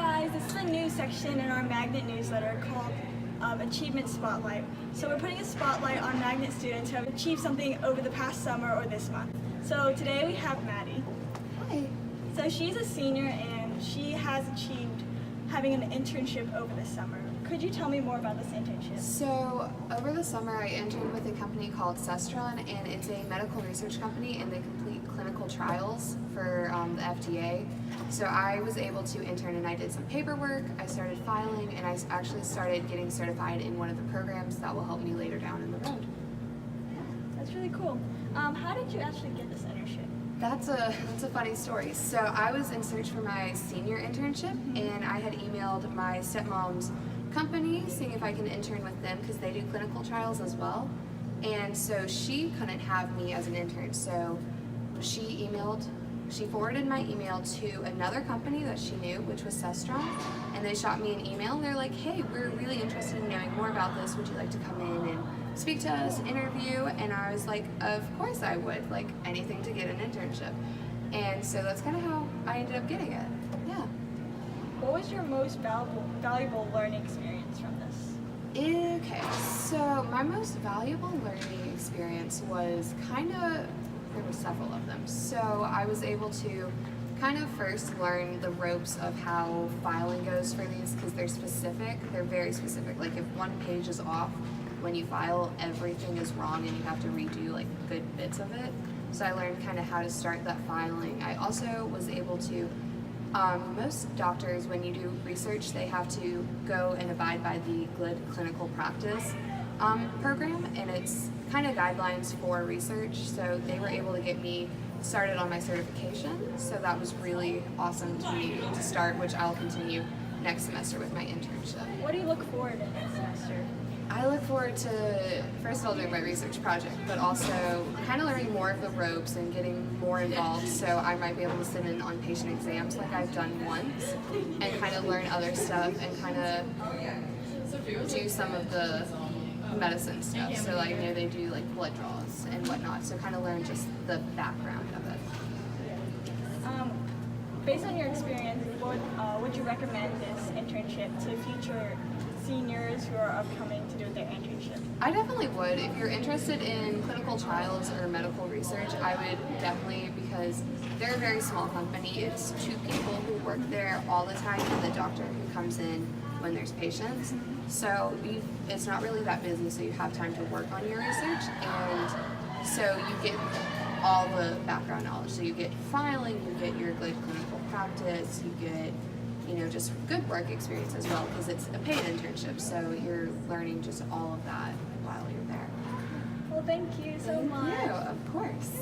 guys, this is a new section in our Magnet newsletter called Achievement Spotlight. So we're putting a spotlight on Magnet students who have achieved something over the past summer or this month. So today we have Maddie. Hi. So she's a senior and she has achieved having an internship over the summer. Could you tell me more about this internship? So over the summer I interned with a company called Sestron, and it's a medical research company and they complete clinical trials for the FDA. So I was able to intern and I did some paperwork, I started filing, and I actually started getting certified in one of the programs that will help me later down in the road. That's really cool. How did you actually get this internship? That's a funny story. So I was in search for my senior internship, and I had emailed my stepmom's company seeing if I can intern with them because they do clinical trials as well. And so she couldn't have me as an intern, so she forwarded my email to another company that she knew, which was Sestron, and they shot me an email and they're like, hey, we're really interested in knowing more about this. Would you like to come in and speak to us, interview? And I was like, of course I would, like anything to get an internship. And so that's kind of how I ended up getting it. Yeah. What was your most valuable learning experience from this? Okay, so my most valuable learning experience was there were several of them. So I was able to kind of first learn the ropes of how filing goes for these, because they're very specific. Like if one page is off, when you file, everything is wrong and you have to redo like good bits of it. So I learned kind of how to start that filing. I also was able to, most doctors, when you do research, they have to go and abide by the Good Clinical Practice program, and it's kind of guidelines for research. So they were able to get me started on my certification. So that was really awesome to me to start, which I'll continue next semester with my internship. What do you look forward to next semester? I look forward to, first of all, doing my research project, but also kind of learning more of the ropes and getting more involved, so I might be able to sit in on patient exams like I've done once and kind of learn other stuff and kind of do some of the medicine stuff. So like, they do like blood draws and whatnot, so kind of learn just the background of it. Based on your experience, would you recommend this internship to future seniors who are upcoming to do their internship? I definitely would. If you're interested in clinical trials or medical research, I would definitely, because they're a very small company. It's 2 people who work there all the time and the doctor who comes in when there's patients. So it's not really that busy, so you have time to work on your research, and so you get all the background knowledge. So you get filing, you get your good clinical practice, you get just good work experience as well, because it's a paid internship, so you're learning just all of that while you're there. Well, thank you so much. Thank you, of course.